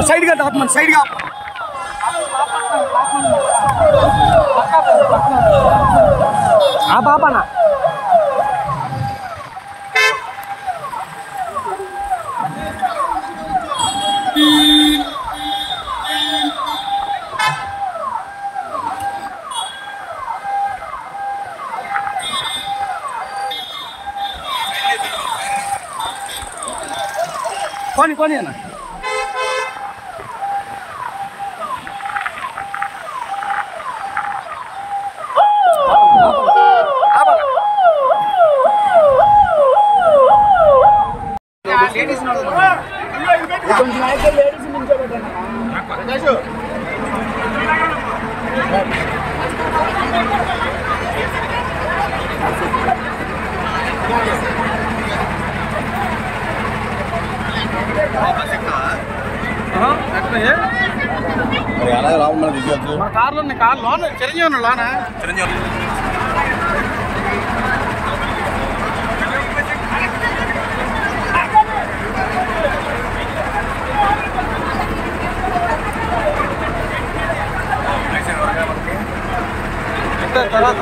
Side గా ఆత్మ side గా ఆ పాపనా कोनी है ना కార్ లోన చిరంజీవి లోన తర్వాత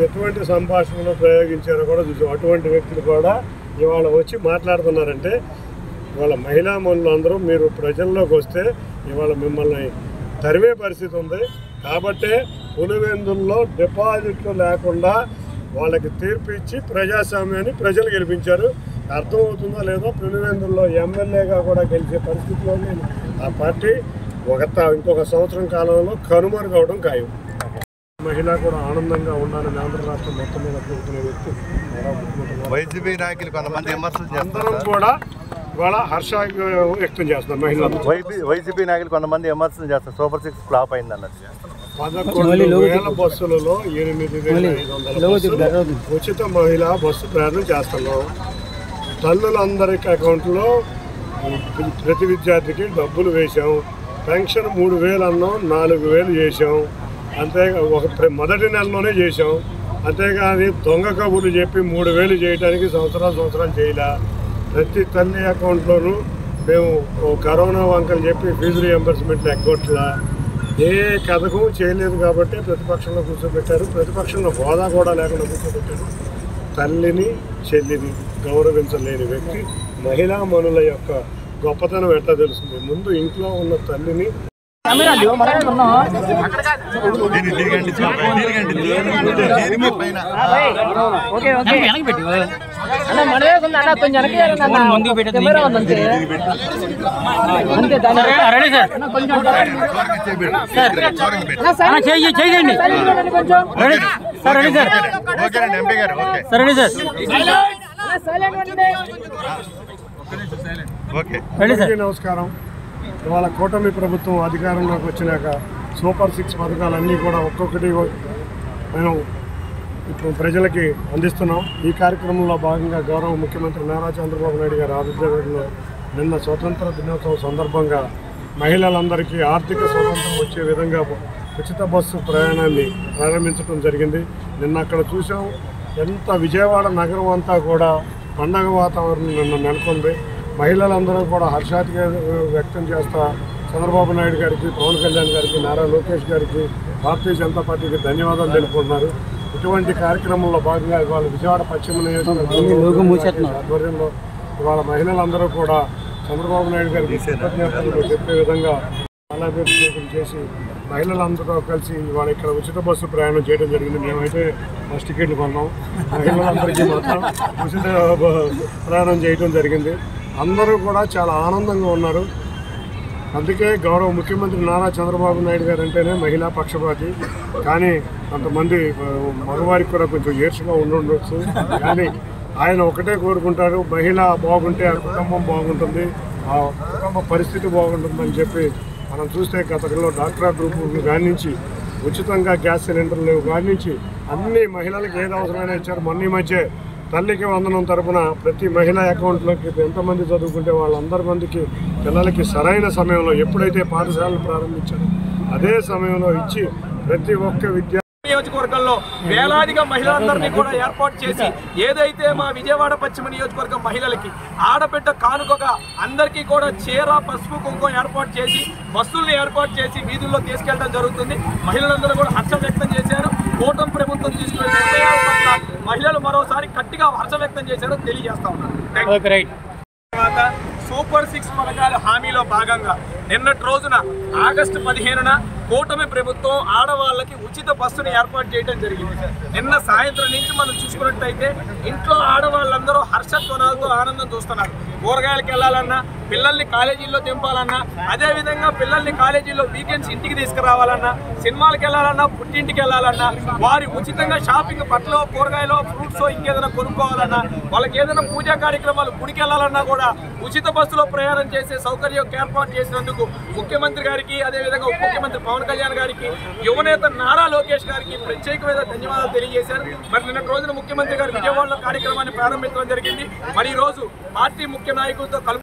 ఎటువంటి సంభాషణలు ప్రయోగించారో కూడా చూసాం. అటువంటి వ్యక్తులు కూడా ఇవాళ వచ్చి మాట్లాడుతున్నారంటే ఇవాళ మహిళా మనులు అందరూ మీరు ప్రజల్లోకి వస్తే ఇవాళ మిమ్మల్ని తరిమే పరిస్థితి ఉంది. కాబట్టే పులివెందుల్లో డిపాజిట్లు లేకుండా వాళ్ళకి తీర్పు ఇచ్చి ప్రజాస్వామ్యాన్ని ప్రజలు గెలిపించారు. అర్థమవుతుందో లేదో పులివెందుల్లో ఎమ్మెల్యేగా కూడా గెలిచే పరిస్థితిలో ఆ పార్టీ ఇంకొక సంవత్సరం కాలంలో కనుమరుగవడం ఖాయం. మహిళ కూడా ఆనందంగా ఉండాలని ఆంధ్ర రాష్ట్రం మొత్తం మీద కోరుకునే వ్యక్తి వైసీపీ నాయకులు కొంతమంది విమర్శలు అందరం కూడా ఇవాళ హర్ష వ్యక్తం చేస్తున్నారు. మహిళలు వైసీపీ నాయకులు కొంతమంది విమర్శలు చేస్తారు. సూపర్ 6 ఫ్లాప్ అయింది అన్నట్టు 11,000 బస్సులలో 8,500 ఉచిత మహిళా బస్సు ప్రయాణం చేస్తున్నాం. తల్లులందరికీ అకౌంట్లో ప్రతి విద్యార్థికి డబ్బులు వేసాం. పెన్షన్ 3,000 అన్నాం, 4,000 చేసాం. మొదటి నెలలోనే చేసాం. అంతేగాని దొంగ కబుర్లు చెప్పి 3,000 చేయడానికి సంవత్సరాలు చేయలే. ప్రతి తల్లి అకౌంట్లోనూ మేము కరోనా వంకలు చెప్పి ఫీజు రియంబర్స్మెంట్లు ఎగ్గొట్టలా. ఏ కథకు చేయలేదు కాబట్టి ప్రతిపక్షంలో కూర్చోబెట్టారు. ప్రతిపక్షంలో హోదా కూడా లేకుండా కూర్చోబెట్టారు. తల్లిని చెల్లిని గౌరవించలేని వ్యక్తి మహిళా మనుల యొక్క గొప్పతనం ఎట్లా తెలుస్తుంది? ముందు ఇంట్లో ఉన్న తల్లిని నమస్కారం. ఇవాళ కూటమి ప్రభుత్వం అధికారంలోకి వచ్చినాక సూపర్ 6 పథకాలన్నీ కూడా ఒక్కొక్కటి మేము ఇప్పుడు ప్రజలకి అందిస్తున్నాం. ఈ కార్యక్రమంలో భాగంగా గౌరవ ముఖ్యమంత్రి నారా చంద్రబాబు నాయుడు గారి ఆధ్వర్యంలో నిన్న స్వతంత్ర దినోత్సవం సందర్భంగా మహిళలందరికీ ఆర్థిక స్వతంత్రం వచ్చే విధంగా ఉచిత బస్సు ప్రయాణాన్ని ప్రారంభించడం జరిగింది. నిన్న అక్కడ చూసాం. ఎంత విజయవాడ నగరం అంతా కూడా పండగ వాతావరణం నిన్న నెలకొంది. మహిళలందరూ కూడా హర్షాతి వ్యక్తం చేస్తా చంద్రబాబు నాయుడు గారికి, పవన్ కళ్యాణ్ గారికి, నారా లోకేష్ గారికి, భారతీయ జనతా పార్టీకి ధన్యవాదాలు తెలుపుకుంటున్నారు. ఇటువంటి కార్యక్రమంలో భాగంగా ఇవాళ విజయవాడ పశ్చిమ నియోజకవర్గం ఆధ్వర్యంలో ఇవాళ మహిళలందరూ కూడా చంద్రబాబు నాయుడు గారికి కృతజ్ఞతలు చెప్పే విధంగా పాలాభిషేకం చేసి మహిళలందరూ కలిసి ఇవాళ ఇక్కడ ఉచిత బస్సు ప్రయాణం చేయడం జరిగింది. మేమైతే బస్ టికెట్లు కొన్నాం. మహిళలందరికీ మాత్రం ఉచిత ప్రయాణం చేయడం జరిగింది. అందరూ కూడా చాలా ఆనందంగా ఉన్నారు. అందుకే గౌరవ ముఖ్యమంత్రి నారా చంద్రబాబు నాయుడు గారు అంటేనే మహిళా పక్షపాతి. కానీ కొంతమంది మగవారికి కూడా కొంచెం ఈర్షగా ఉండొచ్చు. కానీ ఆయన ఒకటే కోరుకుంటారు, మహిళ బాగుంటే ఆ కుటుంబం బాగుంటుంది, ఆ కుటుంబ పరిస్థితి బాగుంటుందని చెప్పి మనం చూస్తే గతంలో డాక్టర్ గ్రూప్ కానించి ఉచితంగా గ్యాస్ సిలిండర్లు వాడి నుంచి అన్ని మహిళలకు ఏది అవసరమైనా ఇచ్చారు. మొన్న ఈ మధ్య తల్లికి వందనం తరపున ప్రతి మహిళ అకౌంట్లోకి ఎంతమంది చదువుకుంటే వాళ్ళందరి మందికి పిల్లలకి సరైన సమయంలో ఎప్పుడైతే పాఠశాలలు ప్రారంభించారో అదే సమయంలో ఇచ్చి ప్రతి ఒక్క నియోజకవర్గంలో వేలాదిగా మహిళలందరినీ కూడా ఏర్పాటు చేసి ఏదైతే మా విజయవాడ పశ్చిమ నియోజకవర్గం మహిళలకి ఆడబిడ్డ కానుకగా అందరికీ కూడా చీర పసుపు కుంకుమ ఏర్పాటు చేసి బస్సుల్ని ఏర్పాటు చేసి వీధుల్లో తీసుకెళ్లడం జరుగుతుంది. మహిళలందరూ కూడా హర్షం వ్యక్తం చేశారు. కూటమి ప్రభుత్వం తీసుకునే నిర్ణయాల పట్ల మహిళలు మరోసారి గట్టిగా హర్షం వ్యక్తం చేశారో తెలియజేస్తా ఉన్నారు. తర్వాత సూపర్ 6 పథకాల హామీలో భాగంగా నిన్నటి రోజున ఆగస్టు 15న కూటమి ప్రభుత్వం ఆడవాళ్ళకి ఉచిత బస్సును ఏర్పాటు చేయడం జరిగింది. నిన్న సాయంత్రం నుంచి మనం చూసుకున్నట్టయితే ఇంట్లో ఆడవాళ్ళందరూ హర్షధ్వనాలతో ఆనందం చూస్తున్నారు. కూరగాయలకు వెళ్ళాలన్నా, పిల్లల్ని కాలేజీల్లో దింపాలన్నా, అదేవిధంగా పిల్లల్ని కాలేజీల్లో వీకెండ్స్ ఇంటికి తీసుకురావాలన్నా, సినిమాలకు వెళ్ళాలన్నా, పుట్టింటికి వెళ్ళాలన్నా, వారి ఉచితంగా షాపింగ్ బట్టలు, కూరగాయలు, ఫ్రూట్స్ ఇంకేదైనా కొనుక్కోవాలన్నా, వాళ్ళకి ఏదైనా పూజా కార్యక్రమాలు గుడికి వెళ్ళాలన్నా కూడా ఉచిత బస్సులో ప్రయాణం చేసే సౌకర్యం ఏర్పాటు చేసినందుకు ముఖ్యమంత్రి గారికి, అదేవిధంగా ఉప ముఖ్యమంత్రి పవన్ కళ్యాణ్ గారికి, యువనేత నారా లోకేష్ గారికి ప్రత్యేకమైన ధన్యవాదాలు తెలియజేశారు. మరి నిన్నటి రోజున ముఖ్యమంత్రి గారు విజయవాడలో కార్యక్రమాన్ని ప్రారంభించడం జరిగింది. మరి ఈ రోజు పార్టీ ముఖ్య నాయకులతో